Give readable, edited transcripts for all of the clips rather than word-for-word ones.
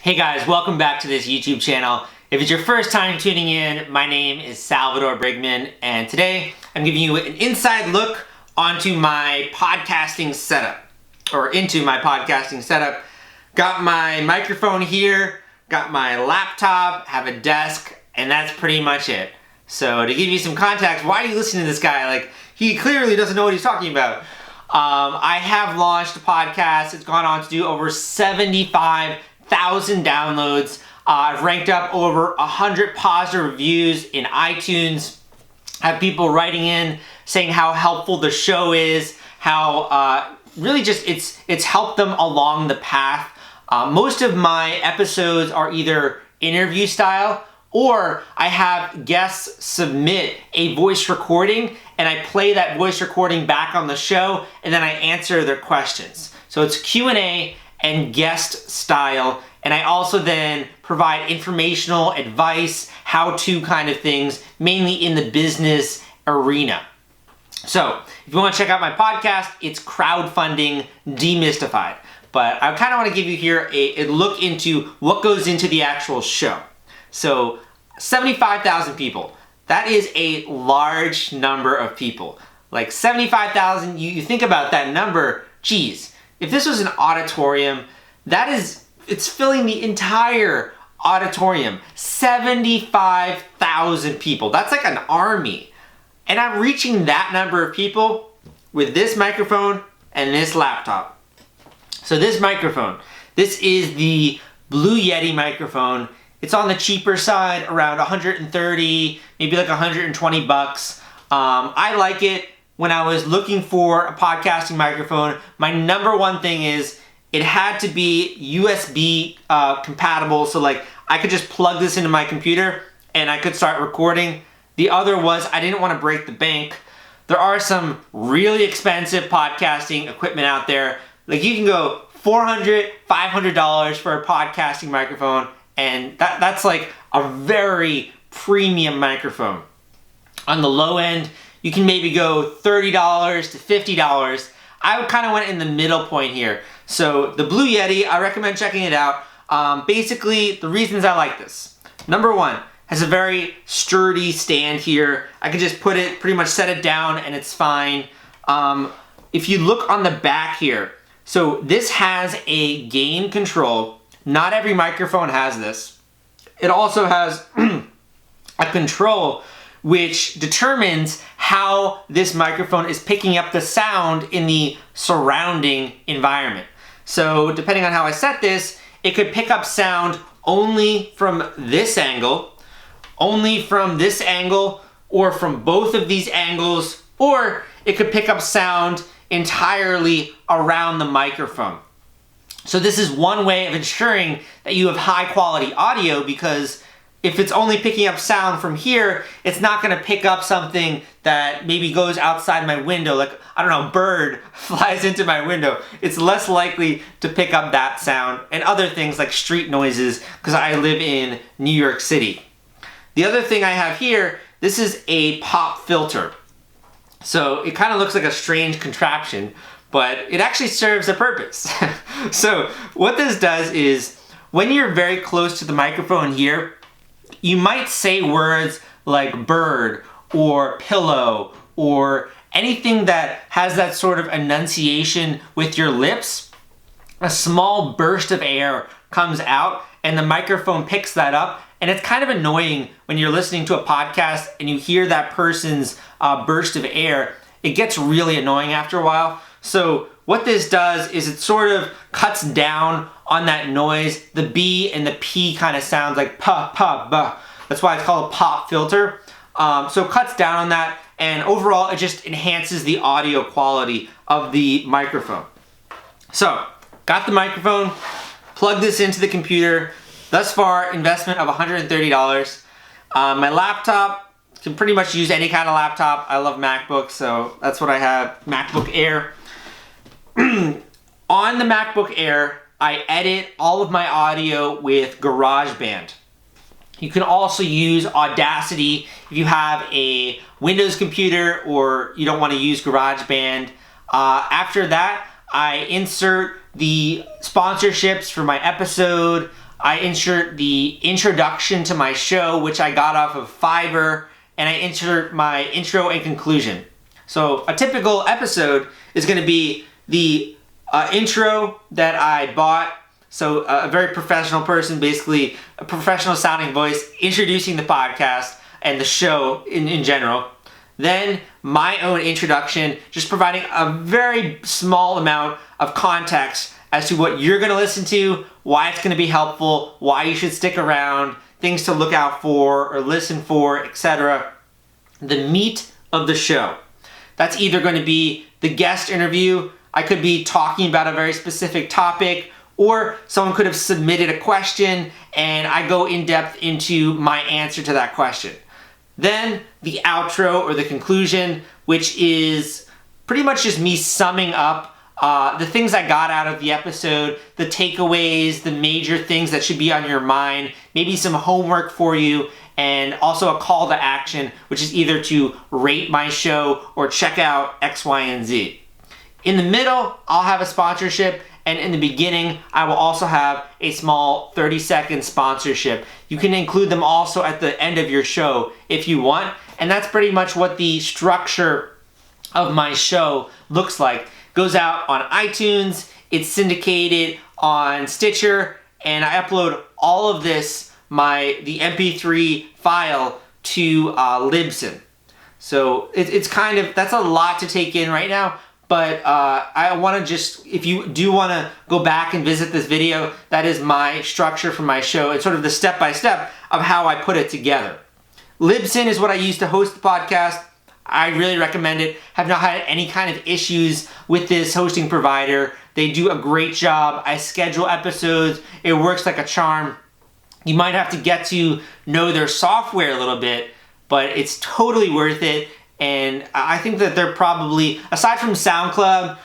Hey guys, welcome back to this YouTube channel. If it's your first time tuning in, my name is Salvador Brigman, and today I'm giving you an inside look onto my podcasting setup, or into my podcasting setup. Got my microphone here, got my laptop, have a desk, and that's pretty much it. So to give you some context, why are you listening to this guy? Like, he clearly doesn't know what he's talking about. I have launched a podcast. It's gone on to do over 75,000 downloads. I've ranked up over 100 positive reviews in iTunes. I have people writing in saying how helpful the show is, how really just it's helped them along the path. Most of my episodes are either interview style, or I have guests submit a voice recording and I play that voice recording back on the show and then I answer their questions. So it's Q&A and guest style, and I also then provide informational advice, how-to kind of things, mainly in the business arena. So if you want to check out my podcast, it's Crowdfunding Demystified. But I kind of want to give you here a look into what goes into the actual show. So 75,000 people. That is a large number of people. Like 75,000, you think about that number, geez, if this was an auditorium, it's filling the entire auditorium. 75,000 people. That's like an army. And I'm reaching that number of people with this microphone and this laptop. So this microphone, this is the Blue Yeti microphone. It's on the cheaper side, around 130, maybe like 120 bucks. I like it. When I was looking for a podcasting microphone, my number one thing is it had to be USB compatible, so like I could just plug this into my computer and I could start recording. The other was I didn't want to break the bank. There are some really expensive podcasting equipment out there. Like you can go $400, $500 for a podcasting microphone, and that's like a very premium microphone. On the low end, you can maybe go $30 to $50. I kind of went in the middle point here. So the Blue Yeti, I recommend checking it out. Basically, the reasons I like this. Number one, has a very sturdy stand here. I can just pretty much set it down and it's fine. If you look on the back here, so this has a gain control. Not every microphone has this. It also has a control which determines how this microphone is picking up the sound in the surrounding environment. So depending on how I set this, it could pick up sound only from this angle, or from both of these angles, or it could pick up sound entirely around the microphone. So this is one way of ensuring that you have high quality audio, because if it's only picking up sound from here, it's not gonna pick up something that maybe goes outside my window, like, I don't know, a bird flies into my window. It's less likely to pick up that sound and other things like street noises, because I live in New York City. The other thing I have here, this is a pop filter. So it kind of looks like a strange contraption, but it actually serves a purpose. So what this does is, when you're very close to the microphone here, you might say words like bird or pillow or anything that has that sort of enunciation with your lips. A small burst of air comes out and the microphone picks that up, and it's kind of annoying when you're listening to a podcast and you hear that person's burst of air. It gets really annoying after a while. So what this does is it sort of cuts down on that noise. The B and the P kind of sounds like pa, pa, ba. That's why it's called a pop filter. So it cuts down on that, and overall it just enhances the audio quality of the microphone. So, got the microphone, plugged this into the computer. Thus far, investment of $130. My laptop, can pretty much use any kind of laptop. I love MacBooks, so that's what I have, MacBook Air. On the MacBook Air, I edit all of my audio with GarageBand. You can also use Audacity if you have a Windows computer or you don't want to use GarageBand. After that, I insert the sponsorships for my episode. I insert the introduction to my show, which I got off of Fiverr, and I insert my intro and conclusion. So a typical episode is going to be the intro that I bought. So a very professional person, basically a professional sounding voice, introducing the podcast and the show in general. Then my own introduction, just providing a very small amount of context as to what you're going to listen to, why it's going to be helpful, why you should stick around, things to look out for or listen for, etc. The meat of the show. That's either going to be the guest interview. I could be talking about a very specific topic, or someone could have submitted a question and I go in depth into my answer to that question. Then the outro or the conclusion, which is pretty much just me summing up the things I got out of the episode, the takeaways, the major things that should be on your mind, maybe some homework for you, and also a call to action, which is either to rate my show or check out X, Y, and Z. In the middle, I'll have a sponsorship, and in the beginning, I will also have a small 30-second sponsorship. You can include them also at the end of your show if you want, and that's pretty much what the structure of my show looks like. Goes out on iTunes, it's syndicated on Stitcher, and I upload all of this, the MP3 file, to Libsyn. So it's kind of, that's a lot to take in right now, but I want to just, if you do want to go back and visit this video, that is my structure for my show. It's sort of the step-by-step of how I put it together. Libsyn is what I use to host the podcast. I really recommend it. Have not had any kind of issues with this hosting provider. They do a great job. I schedule episodes. It works like a charm. You might have to get to know their software a little bit, but it's totally worth it. And I think that they're probably, aside from SoundCloud,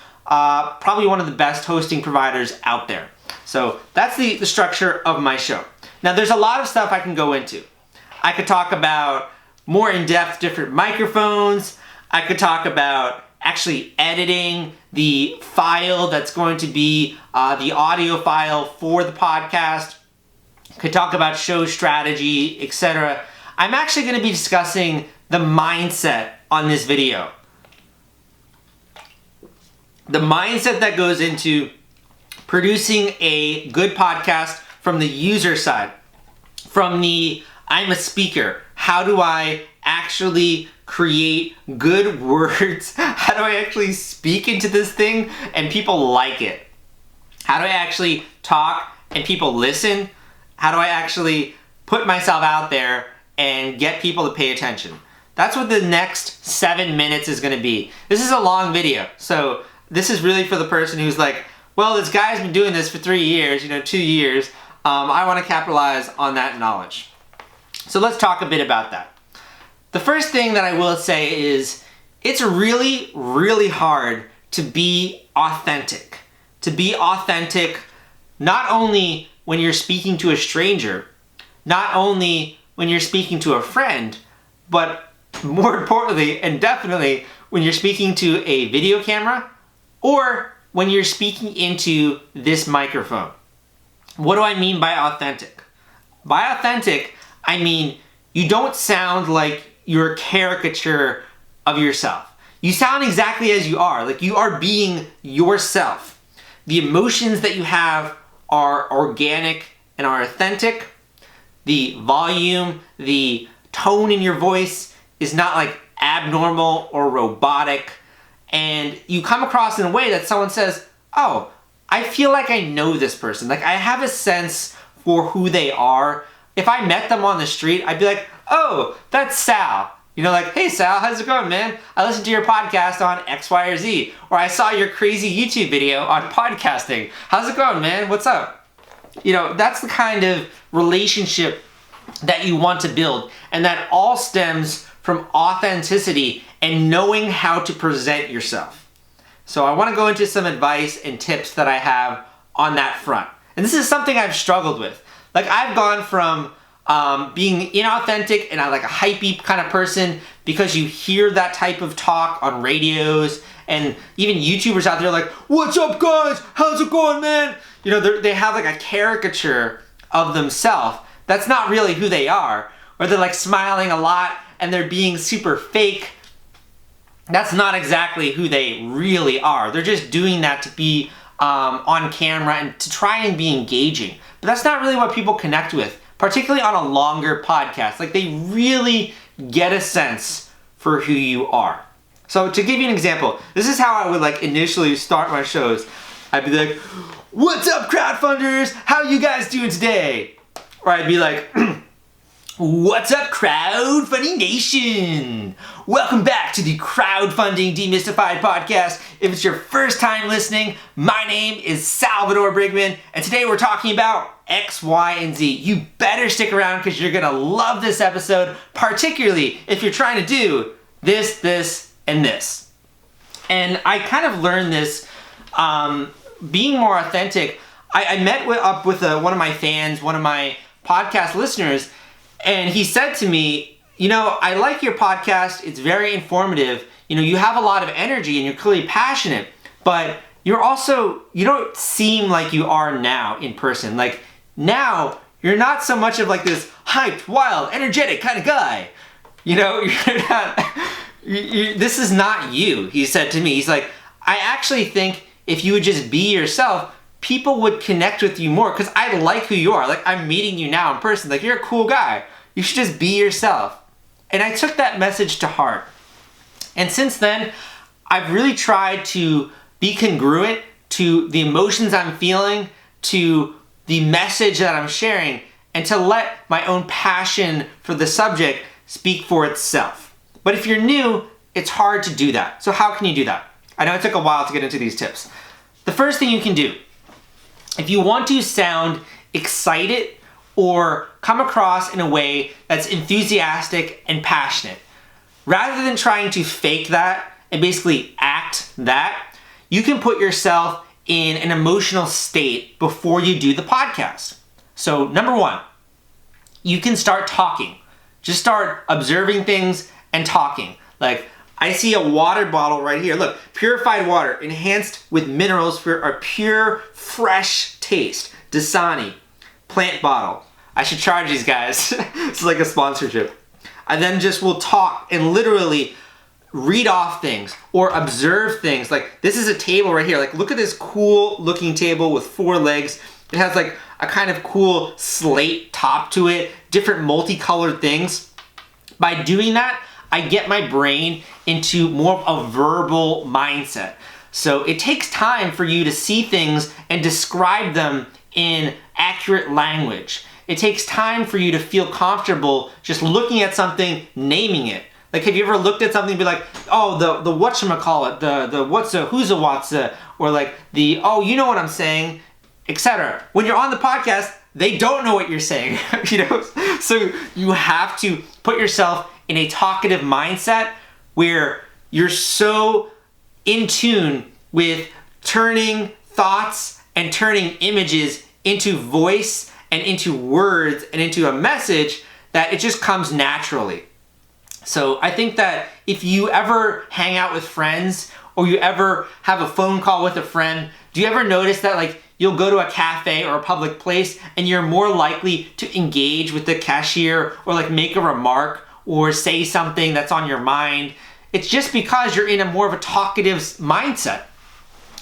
probably one of the best hosting providers out there. So that's the structure of my show. Now there's a lot of stuff I can go into. I could talk about more in-depth different microphones. I could talk about actually editing the file that's going to be the audio file for the podcast. Could talk about show strategy, etc. I'm actually going to be discussing the mindset on this video. The mindset that goes into producing a good podcast from the user side, from the I'm a speaker. How do I actually create good words? How do I actually speak into this thing and people like it? How do I actually talk and people listen? How do I actually put myself out there and get people to pay attention? That's what the next 7 minutes is going to be. This is a long video, so this is really for the person who's like, well, this guy's been doing this for 3 years, 2 years. I want to capitalize on that knowledge. So let's talk a bit about that. The first thing that I will say is it's really, really hard to be authentic. To be authentic not only when you're speaking to a stranger, not only when you're speaking to a friend, but more importantly and definitely when you're speaking to a video camera or when you're speaking into this microphone. What do I mean by authentic? By authentic, I mean you don't sound like you're a caricature of yourself. You sound exactly as you are, like you are being yourself. The emotions that you have are organic and are authentic. The volume, the tone in your voice is not like abnormal or robotic. And you come across in a way that someone says, oh, I feel like I know this person. Like I have a sense for who they are. If I met them on the street, I'd be like, oh, that's Sal. Like, hey Sal, how's it going, man? I listened to your podcast on X, Y, or Z. Or I saw your crazy YouTube video on podcasting. How's it going, man? What's up? That's the kind of relationship that you want to build. And that all stems from authenticity and knowing how to present yourself. So I want to go into some advice and tips that I have on that front. And this is something I've struggled with. Like I've gone from being inauthentic and like a hypey kind of person because you hear that type of talk on radios and even YouTubers out there like, what's up guys? How's it going, man? They have like a caricature of themselves, that's not really who they are. Or they're like smiling a lot and they're being super fake. That's not exactly who they really are. They're just doing that to be on camera and to try and be engaging. But that's not really what people connect with, particularly on a longer podcast. Like, they really get a sense for who you are. So to give you an example, this is how I would like initially start my shows. I'd be like, "What's up, crowdfunders? How you guys doing today?" Or I'd be like, "What's up, crowdfunding nation? Welcome back to the Crowdfunding Demystified podcast. If it's your first time listening, my name is Salvador Brigman, and today we're talking about X, Y, and Z. You better stick around because you're gonna love this episode, particularly if you're trying to do this, and this." And I kind of learned this being more authentic. I met up with one of my fans, one of my podcast listeners, and he said to me, "I like your podcast. It's very informative. You have a lot of energy and you're clearly passionate, but you don't seem like you are now in person. Like, now you're not so much of like this hyped, wild, energetic kind of guy. You're not, this is not you," he said to me. He's like, "I actually think if you would just be yourself, people would connect with you more because I like who you are. Like, I'm meeting you now in person. Like, you're a cool guy. You should just be yourself." And I took that message to heart. And since then, I've really tried to be congruent to the emotions I'm feeling, to the message that I'm sharing, and to let my own passion for the subject speak for itself. But if you're new, it's hard to do that. So how can you do that? I know it took a while to get into these tips. The first thing you can do, if you want to sound excited or come across in a way that's enthusiastic and passionate, rather than trying to fake that and basically act that, you can put yourself in an emotional state before you do the podcast. So number one, you can start talking. Just start observing things and talking. Like, I see a water bottle right here. Look, purified water, enhanced with minerals for a pure, fresh taste. Dasani, plant bottle. I should charge these guys. It's like a sponsorship. I then just will talk and literally read off things or observe things. Like, this is a table right here. Like, look at this cool looking table with 4 legs. It has like a kind of cool slate top to it, different multicolored things. By doing that, I get my brain into more of a verbal mindset. So it takes time for you to see things and describe them in accurate language. It takes time for you to feel comfortable just looking at something, naming it. Like, have you ever looked at something and be like, "Oh, the whatchamacallit, the what's a, who's a what's a," or like the, "Oh, you know what I'm saying," etc. When you're on the podcast, they don't know what you're saying, So you have to put yourself in a talkative mindset where you're so in tune with turning thoughts and turning images into voice and into words and into a message that it just comes naturally. So I think that if you ever hang out with friends or you ever have a phone call with a friend, do you ever notice that like you'll go to a cafe or a public place and you're more likely to engage with the cashier or like make a remark or say something that's on your mind? It's just because you're in a more of a talkative mindset.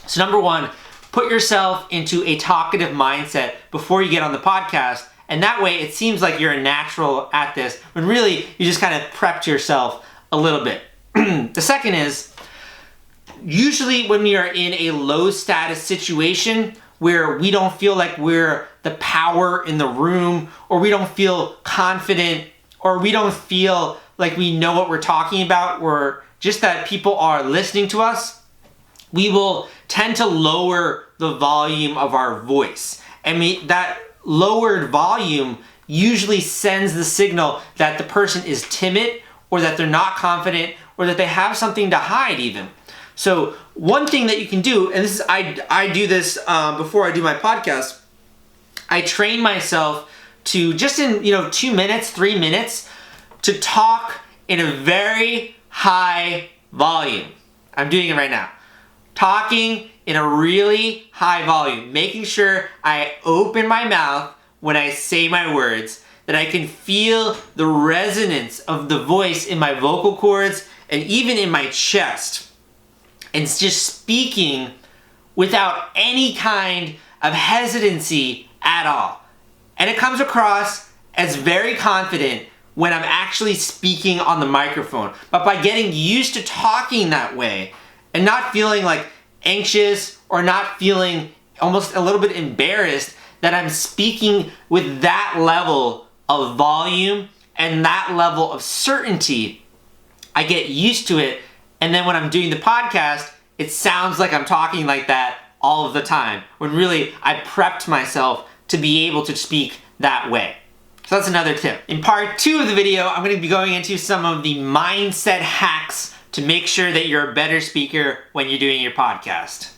So number one, put yourself into a talkative mindset before you get on the podcast. And that way it seems like you're a natural at this, when really you just kind of prepped yourself a little bit. The second is, usually when we are in a low status situation where we don't feel like we're the power in the room, or we don't feel confident, or we don't feel like we know what we're talking about, or just that people are listening to us, we will tend to lower the volume of our voice. That lowered volume usually sends the signal that the person is timid, or that they're not confident, or that they have something to hide even. So one thing that you can do, and this is I do this before I do my podcast, I train myself to just in 2 minutes, 3 minutes, to talk in a very high volume. I'm doing it right now. Talking in a really high volume, making sure I open my mouth when I say my words, that I can feel the resonance of the voice in my vocal cords and even in my chest. And it's just speaking without any kind of hesitancy at all. And it comes across as very confident when I'm actually speaking on the microphone. But by getting used to talking that way and not feeling like anxious or not feeling almost a little bit embarrassed that I'm speaking with that level of volume and that level of certainty, I get used to it. And then when I'm doing the podcast, it sounds like I'm talking like that all of the time, when really I prepped myself to be able to speak that way. So that's another tip. In part 2 of the video, I'm going to be going into some of the mindset hacks to make sure that you're a better speaker when you're doing your podcast.